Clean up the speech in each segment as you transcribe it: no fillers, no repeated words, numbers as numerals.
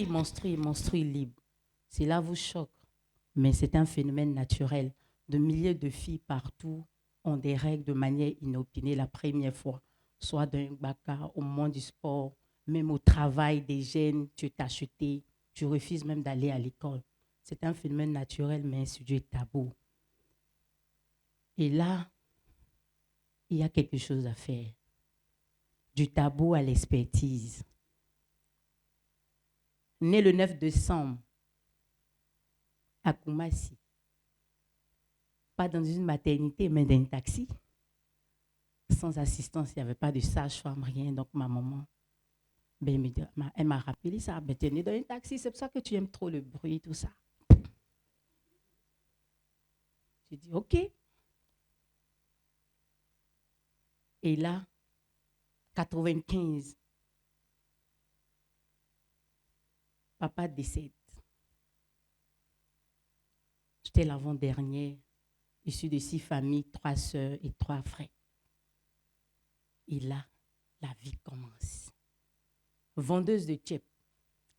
menstrue libre. Cela vous choque, mais c'est un phénomène naturel. De milliers de filles partout ont des règles de manière inopinée la première fois, soit d'un baka, au moment du sport, même au travail des jeunes, tu es acheté, tu refuses même d'aller à l'école. C'est un phénomène naturel, mais un sujet tabou. Et là, il y a quelque chose à faire. Du tabou à l'expertise. Né le 9 décembre à Koumassi, pas dans une maternité, mais dans un taxi, sans assistance, il n'y avait pas de sage-femme, rien. Donc ma maman, ben, elle m'a rappelé ça. Ben, tu es né dans un taxi, c'est pour ça que tu aimes trop le bruit, tout ça. J'ai dit, OK. Et là, 95, papa décède. J'étais l'avant-dernière, issue de 6 familles, 3 sœurs et 3 frères. Et là, la vie commence. Vendeuse de tchèp,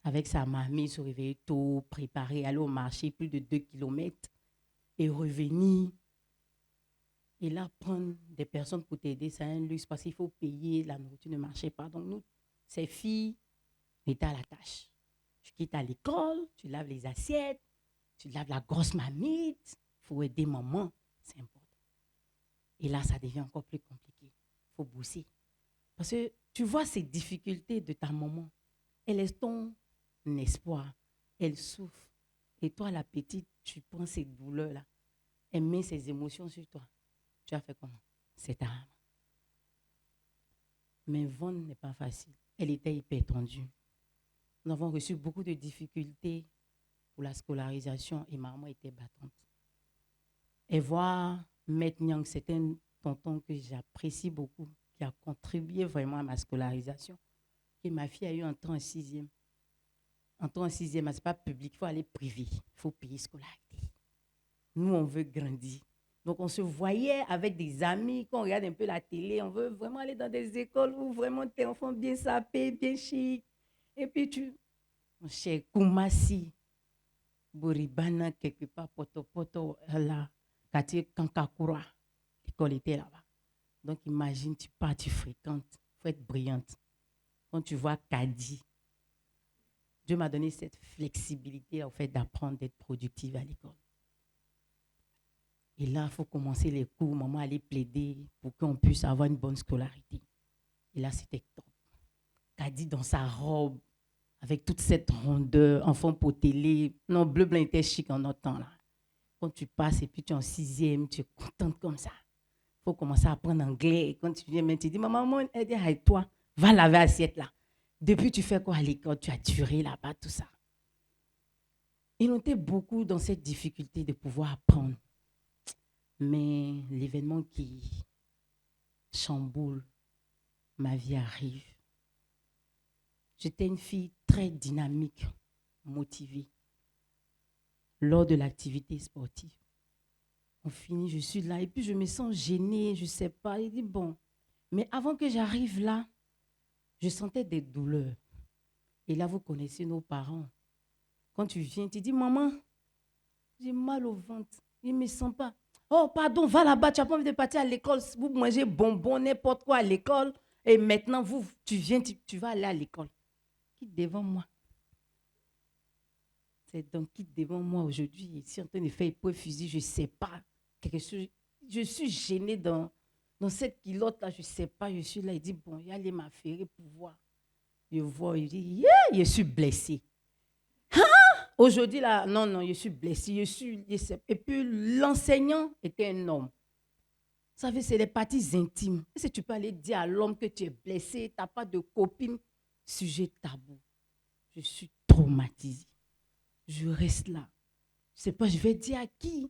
avec sa mamie, se réveiller tôt, préparer, aller au marché, plus de 2 kilomètres, et revenir. Et là, prendre des personnes pour t'aider, c'est un luxe parce qu'il faut payer, la nourriture ne marchait pas. Donc nous, ces filles, on était à la tâche. Tu quittes à l'école, tu laves les assiettes, tu laves la grosse mamite, il faut aider maman, c'est important. Et là, ça devient encore plus compliqué. Il faut bosser. Parce que tu vois ces difficultés de ta maman, elle est ton espoir, elle souffre. Et toi, la petite, tu prends ces douleurs-là, elle met ses émotions sur toi. Tu as fait comment? C'est ta âme. Mais vendre n'est pas facile. Elle était hyper tendue. Nous avons reçu beaucoup de difficultés pour la scolarisation et maman était battante. Et voir Maître Nyang, c'est un tonton que j'apprécie beaucoup, qui a contribué vraiment à ma scolarisation. Et ma fille a eu un temps en 6e. Un temps en 6e, ce n'est pas public, il faut aller privé, il faut payer scolarité. Nous, on veut grandir. Donc, on se voyait avec des amis, quand on regarde un peu la télé, on veut vraiment aller dans des écoles où vraiment tes enfants bien sapés, bien chic. Et puis, chez Koumassi, Boribana, quelque part, Poto, là, quartier Kankakura, l'école était là-bas. Donc, imagine, tu pars, tu fréquentes, il faut être brillante. Quand tu vois Kadi, Dieu m'a donné cette flexibilité, en fait, d'apprendre, d'être productive à l'école. Et là, il faut commencer les cours, maman allait plaider pour qu'on puisse avoir une bonne scolarité. Et là, c'était top. Kadi dans sa robe, avec toute cette rondeur, enfant potelé. Non, bleu blanc était chic en notre temps là. Quand tu passes et puis tu es en 6e, tu es contente comme ça. Il faut commencer à apprendre anglais. Et quand tu viens, tu dis, maman, elle dit, hey, toi, va laver l'assiette là. Depuis, tu fais quoi à l'école? Tu as duré là-bas, tout ça. Et on était beaucoup dans cette difficulté de pouvoir apprendre. Mais l'événement qui chamboule ma vie arrive. J'étais une fille très dynamique, motivée. Lors de l'activité sportive, on finit, je suis là et puis je me sens gênée, je ne sais pas. Il dit bon, mais avant que j'arrive là, je sentais des douleurs. Et là, vous connaissez nos parents. Quand tu viens, tu dis maman, j'ai mal au ventre, il ne me sent pas. Oh, pardon, va là-bas, tu n'as pas envie de partir à l'école, vous mangez bonbons, n'importe quoi à l'école, et maintenant, tu viens, tu vas aller à l'école. Quitte devant moi. C'est donc quitte devant moi aujourd'hui, ici en train de faire épreuve fusil, je ne sais pas. Quelque chose, je suis gênée dans cette culotte-là, je ne sais pas, je suis là, il dit, bon, il y a les m'affairer pour voir. Je vois, il dit, yeah, je suis blessée. Aujourd'hui, là, non, je suis blessée, je sais. Et puis, l'enseignant était un homme. Vous savez, c'est les parties intimes. Est-ce que tu peux aller dire à l'homme que tu es blessé, tu n'as pas de copine? Sujet tabou. Je suis traumatisée. Je reste là. Je ne sais pas, je vais dire à qui?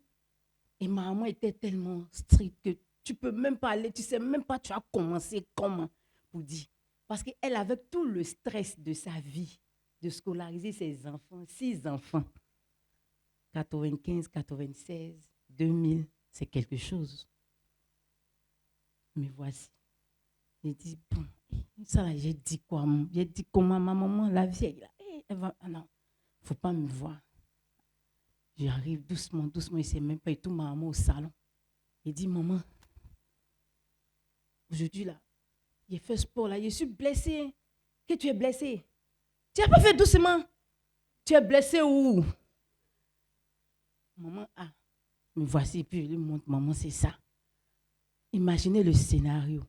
Et ma maman était tellement stricte que tu ne peux même pas aller, tu ne sais même pas tu as commencé comment pour dire. Parce qu'elle avait tout le stress de sa vie, de scolariser ses enfants, 6 enfants. 95, 96, 2000, c'est quelque chose. Mais voici. J'ai dit, bon, ça là, j'ai dit quoi? J'ai dit comment ma maman, la vieille là. elle va, ah non, il ne faut pas me voir. J'arrive doucement, doucement, il ne sait même pas, et tout, ma maman au salon. Il dit, maman, aujourd'hui, là, j'ai fait sport, là, je suis blessée. Que tu es blessée? Tu n'as pas fait doucement. Tu es blessée où? Maman, ah, me voici, puis je lui montre, maman, c'est ça. Imaginez le scénario.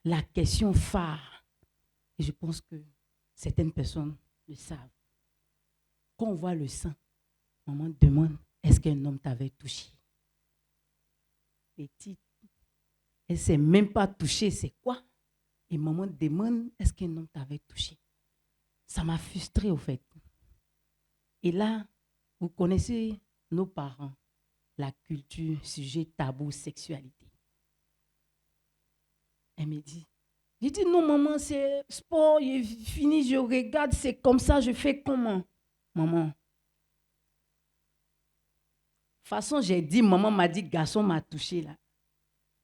La question phare. Et je pense que certaines personnes le savent. Quand on voit le sang, maman demande, est-ce qu'un homme t'avait touché? Petite, elle ne sait même pas toucher, c'est quoi? Et maman demande, est-ce qu'un homme t'avait touché? Ça m'a frustrée au fait. Et là, vous connaissez nos parents, la culture, sujet tabou, sexualité. Elle me dit, j'ai dit non maman, c'est sport, il est fini, je regarde, c'est comme ça, je fais comment? Maman. De toute façon, j'ai dit, maman m'a dit, garçon m'a touché là.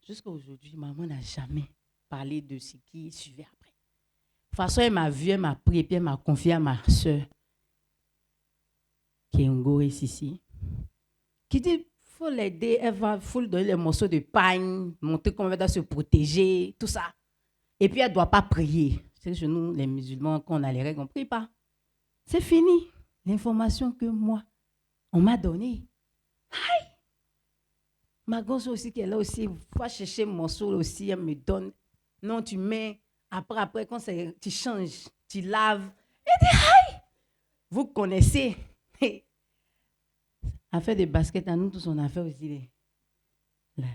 Jusqu'à aujourd'hui, maman n'a jamais parlé de ce qui suivait après. De toute façon, elle m'a vu, elle m'a pris, et puis elle m'a confié à ma soeur, qui est Ngo et Sissi, qui dit, faut l'aider, faut lui donner les morceaux de pain, montrer comment elle doit se protéger, tout ça. Et puis, elle ne doit pas prier. C'est chez nous, les musulmans, quand on a les règles, on ne prie pas. C'est fini. L'information que moi, on m'a donnée. Aïe! Ma gosse aussi, qui est là aussi, va chercher mon morceau aussi, elle me donne. Non, tu mets, après, quand tu changes, tu laves. Elle dit, aïe! Vous connaissez. Affaire de basket, à nous tous, on a fait aussi. Il ne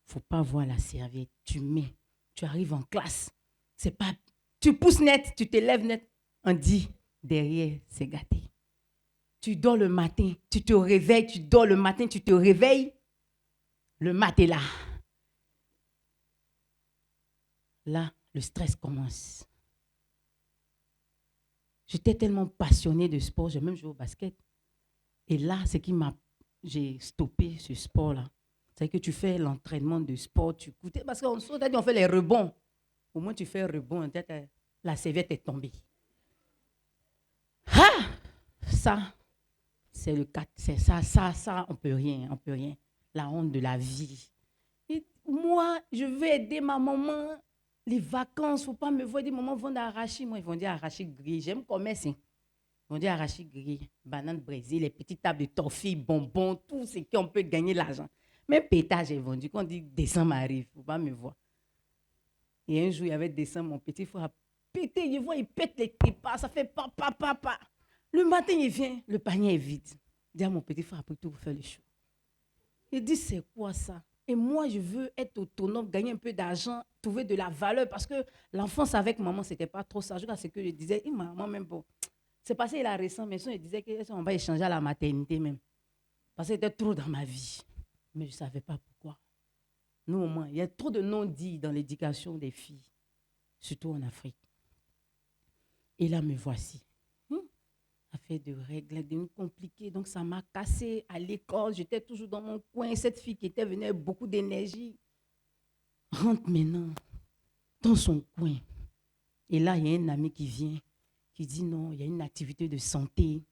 faut pas voir la serviette. Tu mets, tu arrives en classe. C'est pas, tu pousses net, tu te lèves net. On dit, derrière, c'est gâté. Tu dors le matin, tu te réveilles, tu dors le matin, tu te réveilles. Le mat est là. Là, le stress commence. J'étais tellement passionnée de sport, j'ai même joué au basket. Et là, j'ai stoppé ce sport-là. C'est que tu fais l'entraînement de sport, tu coûtes, parce qu'on fait les rebonds. Au moins, tu fais un rebond, la serviette est tombée. Ah! Ça, c'est le cas. C'est ça, on peut rien. La honte de la vie. Et moi, je vais aider ma maman. Les vacances, il ne faut pas me voir. Des mamans vont d'arachis. Moi, ils vont dire arachis gris. J'aime commerce. Ils vont dire arachis gris, banane Brésil, les petites tables de toffee, bonbons, tout ce qu'on peut gagner l'argent. Même pétage est vendu. Quand on dit décembre arrive, il ne faut pas me voir. Et un jour, il y avait décembre, mon petit frère a pété. Je vois, il pète les trépas. Ça fait papa. Le matin, il vient, le panier est vide. Il dit à mon petit frère, après tout, vous faites le show. Il dit, c'est quoi ça? Et moi, je veux être autonome, gagner un peu d'argent, trouver de la valeur, parce que l'enfance avec maman, ce n'était pas trop ça. Jusqu'à ce que je disais, maman, même bon, c'est passé il a récent, mais il disait qu'on va échanger à la maternité même. Parce que c'était trop dans ma vie. Mais je ne savais pas pourquoi. Nous, au moins, il y a trop de non-dits dans l'éducation des filles, surtout en Afrique. Et là, me voici. Affaire de règles, de compliquées. Donc, ça m'a cassé à l'école. J'étais toujours dans mon coin. Cette fille qui était venue avec beaucoup d'énergie rentre maintenant dans son coin. Et là, il y a un ami qui vient, qui dit non, il y a une activité de santé,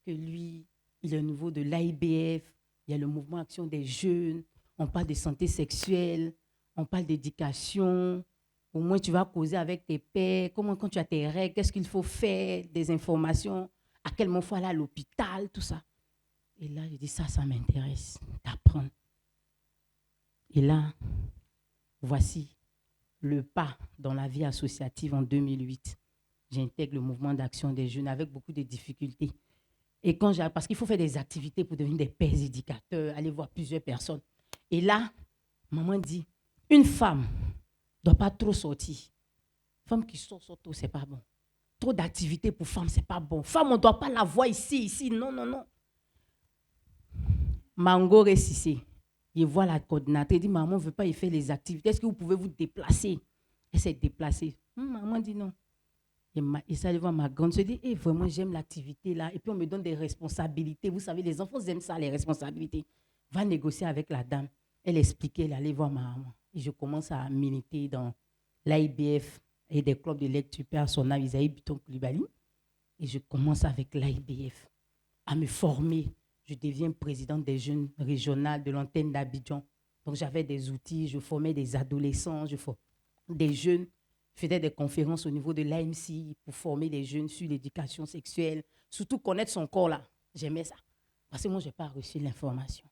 que lui, il est au niveau de l'AIBF, il y a le mouvement Action des jeunes, on parle de santé sexuelle, on parle d'éducation. Au moins, tu vas causer avec tes pairs, comment quand tu as tes règles, qu'est-ce qu'il faut faire, des informations. À quel moment il faut aller à l'hôpital, tout ça. Et là, je dis, ça m'intéresse d'apprendre. Et là, voici le pas dans la vie associative en 2008. J'intègre le mouvement d'action des jeunes avec beaucoup de difficultés. Et parce qu'il faut faire des activités pour devenir des pères éducateurs, aller voir plusieurs personnes. Et là, maman dit, une femme ne doit pas trop sortir. Femme qui sort trop, ce n'est pas bon. Trop d'activités pour femmes, ce n'est pas bon. Femme, on ne doit pas la voir ici. Non. Mango et Sissé, il voit la coordinatrice, il dit, maman ne veut pas y faire les activités. Est-ce que vous pouvez vous déplacer? Elle s'est déplacée. Maman dit non. Et ça, elle voit ma grande, se dit, vraiment, j'aime l'activité là. Et puis, on me donne des responsabilités. Vous savez, les enfants aiment ça, les responsabilités. Va négocier avec la dame. Elle expliquait, elle allait voir ma maman. Et je commence à militer dans l'AIBF et des clubs de lecture à son âme, Isaïe Buton Koulibaly. Et je commence avec l'AIBF à me former. Je deviens présidente des jeunes régionales de l'antenne d'Abidjan. Donc, j'avais des outils, je formais des adolescents, je formais des jeunes, je faisais des conférences au niveau de l'AMC pour former les jeunes sur l'éducation sexuelle, surtout connaître son corps là. J'aimais ça. Parce que moi, je n'ai pas reçu l'information.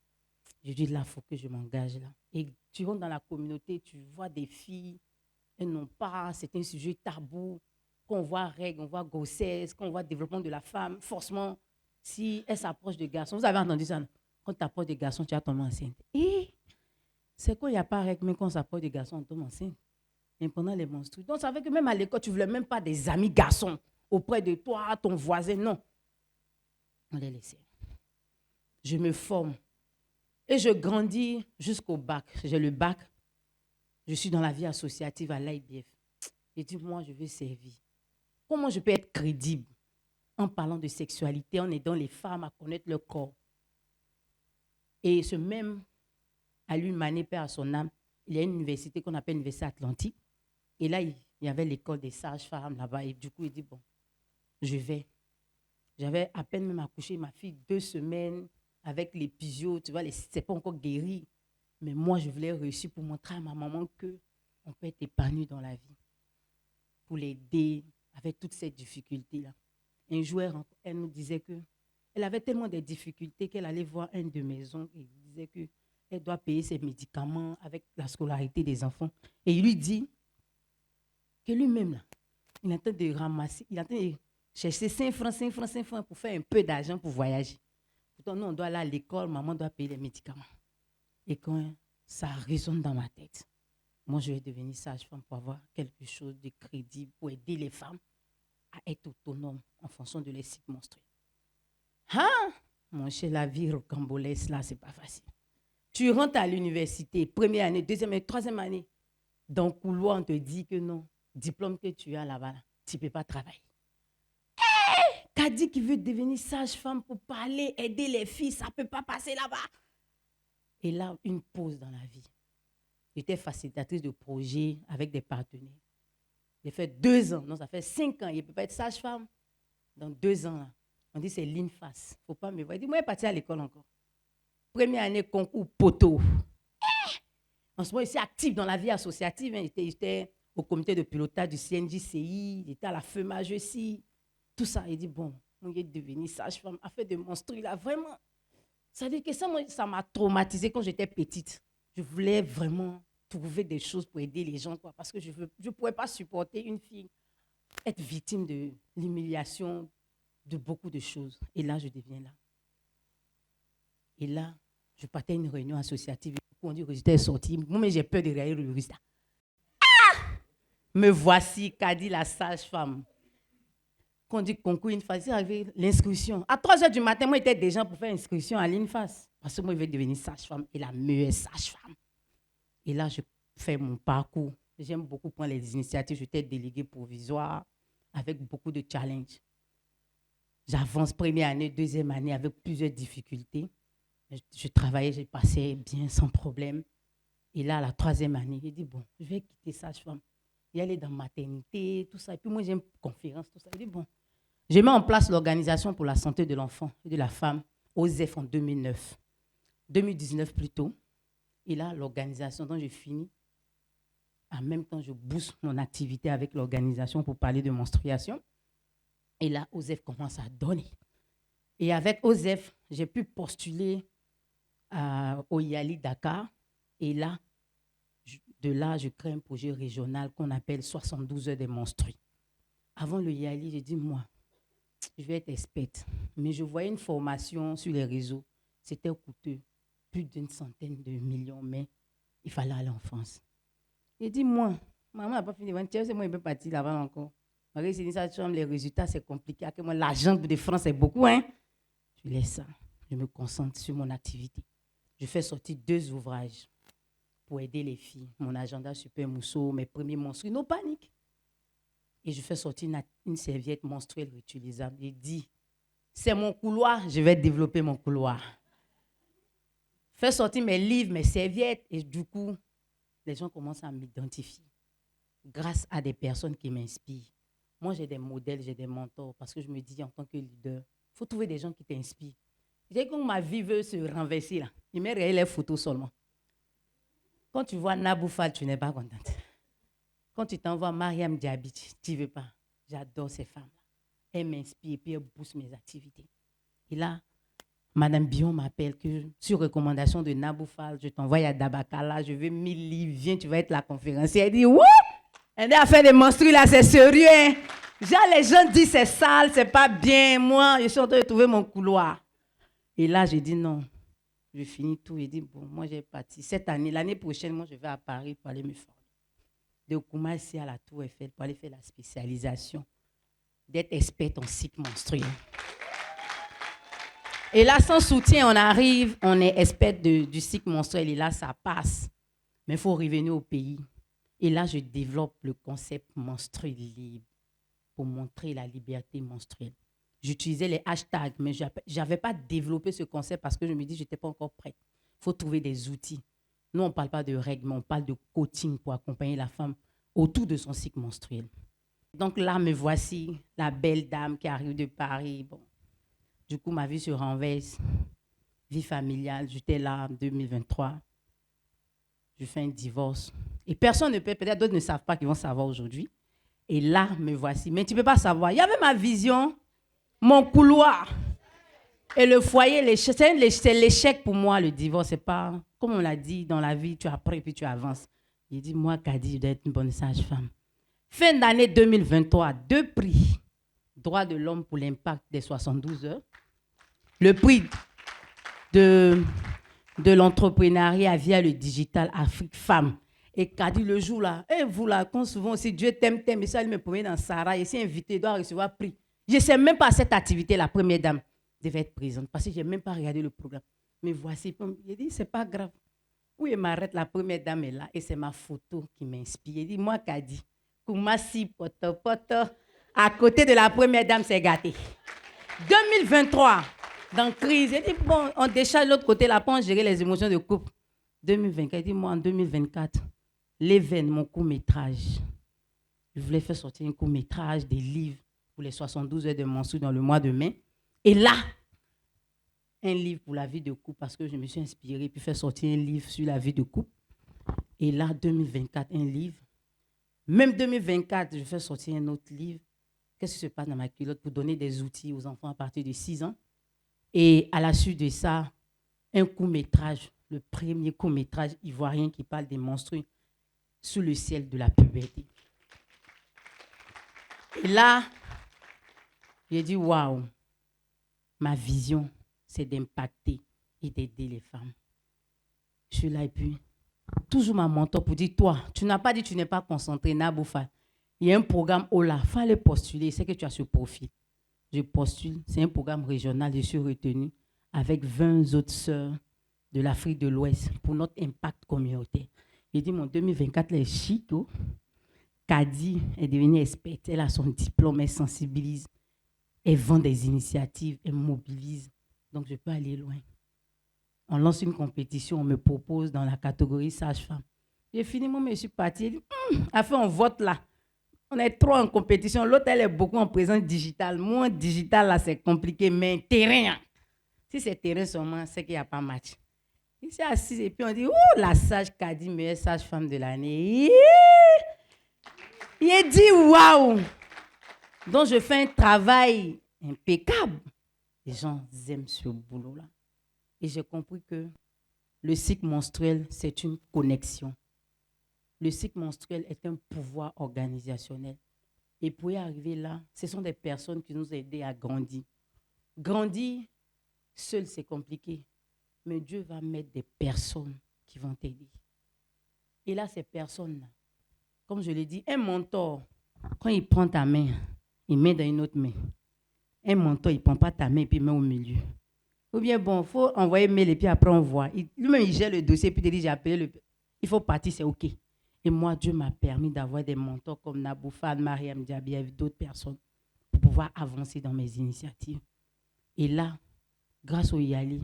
Je dis là, il faut que je m'engage là. Et tu rentres dans la communauté, tu vois des filles, elles n'ont pas, c'est un sujet tabou. Quand on voit règles, on voit grossesse, quand on voit développement de la femme, forcément, si elle s'approche de garçons, vous avez entendu ça, non? Quand tu t'approches de garçons, tu vas tomber enceinte. Et c'est quand il n'y a pas de règles, mais quand on s'approche de garçons, on tombe enceinte. Mais pendant les menstrues. Donc, ça veut dire que même à l'école, tu ne voulais même pas des amis garçons auprès de toi, ton voisin, non. On les laissait. Je me forme. Et je grandis jusqu'au bac. J'ai le bac. Je suis dans la vie associative à l'IBF. J'ai dit, moi, je veux servir. Comment je peux être crédible en parlant de sexualité, en aidant les femmes à connaître leur corps? Et ce même Aliou Mané, père à son âme, il y a une université qu'on appelle l'Université Atlantique. Et là, il y avait l'école des sages-femmes là-bas. Et du coup, il dit, bon, je vais. J'avais à peine même accouché ma fille 2 semaines avec l'épisio, tu vois, c'est pas encore guéri. Mais moi, je voulais réussir pour montrer à ma maman qu'on peut être épanoui dans la vie. Pour l'aider avec toutes ces difficultés-là. Un jour, elle nous disait qu'elle avait tellement de difficultés qu'elle allait voir un de mes oncles et il disait qu'elle doit payer ses médicaments avec la scolarité des enfants. Et il lui dit que lui-même, là, il est en train de ramasser, il est en train de chercher 5 francs pour faire un peu d'argent pour voyager. Pourtant, nous, on doit aller à l'école, maman doit payer les médicaments. Et quand ça résonne dans ma tête, moi, je vais devenir sage-femme pour avoir quelque chose de crédible, pour aider les femmes à être autonomes en fonction de leurs cycles menstruels. Hein? Mon cher, la vie rocambolesque, là, c'est pas facile. Tu rentres à l'université, première année, deuxième année, troisième année. Dans le couloir, on te dit que non, diplôme que tu as là-bas, là, tu ne peux pas travailler. Kadi qui veut devenir sage-femme pour parler, aider les filles, ça ne peut pas passer là-bas. Et là, une pause dans la vie. J'étais facilitatrice de projets avec des partenaires. J'ai fait 2 ans, non, ça fait 5 ans. Il ne peut pas être sage-femme dans 2 ans. Là. On dit c'est l'INFAS. Il ne faut pas me voir. Il dit, moi, je suis partie à l'école encore. Première année, concours poteau. En ce moment, je suis active dans la vie associative. Hein. J'étais au comité de pilotage du CNJCI, j'étais à la FEMAGE aussi. Tout ça. Il dit, bon, on est devenu sage-femme, afin de monstruer là, vraiment. Ça veut dire que ça m'a traumatisée quand j'étais petite. Je voulais vraiment trouver des choses pour aider les gens, quoi, parce que je ne pouvais pas supporter une fille être victime de l'humiliation, de beaucoup de choses. Et là, je deviens là. Et là, je partais à une réunion associative. On dit, le résultat est sorti. Moi, j'ai peur de regarder le résultat. Ah! Me voici, qu'a dit la sage-femme. Quand on dit concours INFAS, arrivé l'inscription. À 3h du matin, moi, j'étais déjà pour faire inscription à l'INFAS. Parce que moi, je vais devenir sage-femme et la meilleure sage-femme. Et là, je fais mon parcours. J'aime beaucoup prendre les initiatives. J'étais déléguée provisoire avec beaucoup de challenges. J'avance première année, deuxième année avec plusieurs difficultés. Je travaillais, j'ai passé bien sans problème. Et là, la troisième année, j'ai dit, bon, je vais quitter sage-femme. Y aller dans maternité, tout ça. Et puis moi, j'aime conférence, tout ça. J'ai dit, bon, je mets en place l'Organisation pour la santé de l'enfant et de la femme, OSEF, en 2009. 2019 plutôt. Et là, l'organisation dont je finis, en même temps, je booste mon activité avec l'organisation pour parler de menstruation. Et là, OSEF commence à donner. Et avec OSEF, j'ai pu postuler au IALI Dakar. Et là, je crée un projet régional qu'on appelle 72 heures des menstrues. Avant le IALI, j'ai dit, moi, je vais être experte. Mais je voyais une formation sur les réseaux. C'était coûteux. Plus d'une centaine de millions, mais il fallait aller en France. J'ai dit, moi, maman n'a pas fini de vendre, c'est moi qui peux partir là-bas encore. Les résultats, c'est compliqué. L'argent de France, c'est beaucoup. Hein? Je laisse ça. Je me concentre sur mon activité. Je fais sortir 2 ouvrages pour aider les filles. Mon agenda Super Mousseau, mes premiers menstrues, no panique. Et je fais sortir une serviette menstruelle réutilisable. J'ai dit, c'est mon couloir, je vais développer mon couloir. Fais sortir mes livres, mes serviettes, et du coup, les gens commencent à m'identifier grâce à des personnes qui m'inspirent. Moi, j'ai des modèles, j'ai des mentors, parce que je me dis, en tant que leader, il faut trouver des gens qui t'inspirent. Dès que ma vie veut se renverser, là, il met les photos seulement. Quand tu vois Nabou Fall, tu n'es pas contente. Quand tu t'envoies Mariam Diaby, tu ne veux pas. J'adore ces femmes-là. Elles m'inspirent et puis elles boostent mes activités. Et là, Madame Bion m'appelle que sur recommandation de Nabou Fall, je t'envoie à Dabakala, je veux 1000 livres, viens, tu vas être la conférencière. Elle dit, what? Elle dit, à faire des menstrues là, c'est sérieux. Hein? Genre, les gens disent c'est sale, c'est pas bien. Moi, je suis en train de trouver mon couloir. Et là, j'ai dit non. Je finis tout. J'ai dit, bon, moi, j'ai parti. Cette année, l'année prochaine, moi, je vais à Paris pour aller me former. De Koumassi à la Tour Eiffel pour aller faire la spécialisation d'être experte en cycle menstruel. Et là, sans soutien, on arrive, on est experte du cycle menstruel et là, ça passe. Mais il faut revenir au pays. Et là, je développe le concept menstruel libre pour montrer la liberté menstruelle. J'utilisais les hashtags, mais je n'avais pas développé ce concept parce que je me dis que je n'étais pas encore prête. Il faut trouver des outils. Nous, on ne parle pas de règles, mais on parle de coaching pour accompagner la femme autour de son cycle menstruel. Donc là, me voici, la belle dame qui arrive de Paris. Bon. Du coup, ma vie se renverse. Vie familiale, j'étais là en 2023. Je fais un divorce. Et personne ne peut, peut-être d'autres ne savent pas qu'ils vont savoir aujourd'hui. Et là, me voici. Mais tu ne peux pas savoir. Il y avait ma vision, mon couloir. Et le foyer, c'est l'échec pour moi, le divorce. C'est pas, comme on l'a dit, dans la vie, tu apprends et puis tu avances. J'ai dit, moi, Kadi, je dois être une bonne sage-femme. Fin d'année 2023, 2 prix. Droit de l'homme pour l'impact des 72 heures. Le prix de l'entrepreneuriat via le digital Afrique Femme. Et Kadi, le jour là, et vous là, quand souvent aussi Dieu t'aime, et ça, il me promet dans Sarah, et si invité, doit recevoir prix. Je ne sais même pas cette activité, la première dame devait être présente, parce que je n'ai même pas regardé le programme. Mais voici, il dit, c'est pas grave. Où il m'arrête, la première dame est là, et c'est ma photo qui m'inspire. Il dit, moi, Kadi, Koumassi, poto, à côté de la première dame, c'est gâté. 2023, dans crise, il dit, bon, on décharge de l'autre côté, là, pour gérer les émotions de couple. 2024, il dit, moi, en 2024, l'événement, mon court-métrage. Je voulais faire sortir un court-métrage, des livres pour les 72 heures de menstrues dans le mois de mai. Et là, un livre pour la vie de couple, parce que je me suis inspirée, puis faire sortir un livre sur la vie de couple. Et là, 2024, un livre. Même 2024, je fais sortir un autre livre. Qu'est-ce qui se passe dans ma culotte pour donner des outils aux enfants à partir de 6 ans. Et à la suite de ça, un court-métrage, le premier court-métrage ivoirien qui parle des menstrues sous le ciel de la puberté. Et là, j'ai dit, waouh, ma vision, c'est d'impacter et d'aider les femmes. Je suis là et puis, toujours ma mentor pour dire, toi, tu n'as pas dit que tu n'es pas concentré, Nabou Fall. Il y a un programme OLA, il fallait postuler, c'est que tu as ce profil. Je postule, c'est un programme régional, je suis retenue avec 20 autres sœurs de l'Afrique de l'Ouest pour notre impact communautaire. J'ai dit, mon 2024, elle est chic. Oh. Kadi est devenue experte, elle a son diplôme, elle sensibilise, elle vend des initiatives, elle mobilise. Donc, je peux aller loin. On lance une compétition, on me propose dans la catégorie sage-femme. J'ai fini, moi, je suis partie. Enfin, on vote là. On est trop en compétition. L'autre, elle est beaucoup en présence digitale. Moi, digital, là, c'est compliqué, mais terrain. Si c'est terrain seulement, c'est qu'il n'y a pas match. Il s'est assis et puis on dit, oh, la sage Kadi, meilleure sage-femme de l'année. Il a dit, waouh! Donc, je fais un travail impeccable. Les gens aiment ce boulot-là. Et j'ai compris que le cycle menstruel, c'est une connexion. Le cycle menstruel est un pouvoir organisationnel. Et pour y arriver là, ce sont des personnes qui nous aident à grandir. Grandir, seul, c'est compliqué. Mais Dieu va mettre des personnes qui vont t'aider. Et là, ces personnes-là, comme je l'ai dit, un mentor, quand il prend ta main, il met dans une autre main. Un mentor, il ne prend pas ta main et puis il met au milieu. Ou bien, bon, il faut envoyer mail et puis après on voit. Lui-même, il gère le dossier et puis il dit, j'ai appelé le... Il faut partir, c'est OK. Et moi, Dieu m'a permis d'avoir des mentors comme Nabou Fall, Mariam Diaby et d'autres personnes pour pouvoir avancer dans mes initiatives. Et là, grâce au Yali,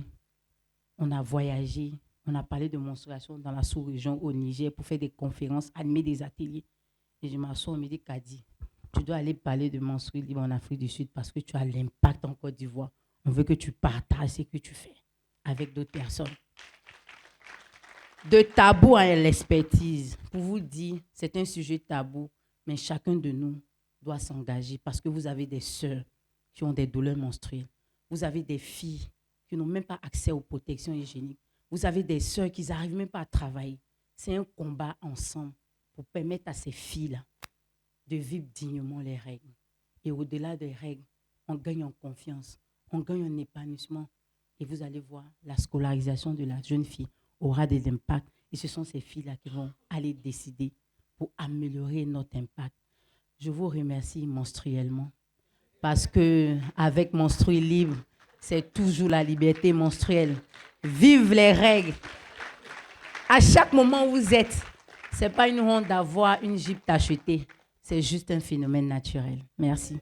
on a voyagé, on a parlé de menstruation dans la sous-région au Niger pour faire des conférences, animer des ateliers. Et je m'assois, on me dit, Kadi, tu dois aller parler de menstrues libres en Afrique du Sud parce que tu as l'impact en Côte d'Ivoire. On veut que tu partages ce que tu fais avec d'autres personnes. De tabou à l'expertise. Pour vous dire, c'est un sujet tabou, mais chacun de nous doit s'engager parce que vous avez des sœurs qui ont des douleurs menstruelles. Vous avez des filles qui n'ont même pas accès aux protections hygiéniques. Vous avez des sœurs qui n'arrivent même pas à travailler. C'est un combat ensemble pour permettre à ces filles-là de vivre dignement les règles. Et au-delà des règles, on gagne en confiance, on gagne en épanouissement. Et vous allez voir, la scolarisation de la jeune fille aura des impacts. Et ce sont ces filles-là qui vont aller décider pour améliorer notre impact. Je vous remercie menstruellement parce qu'avec Menstrues Libre, c'est toujours la liberté menstruelle. Vive les règles. À chaque moment où vous êtes, ce n'est pas une honte d'avoir une jupe tachetée. C'est juste un phénomène naturel. Merci.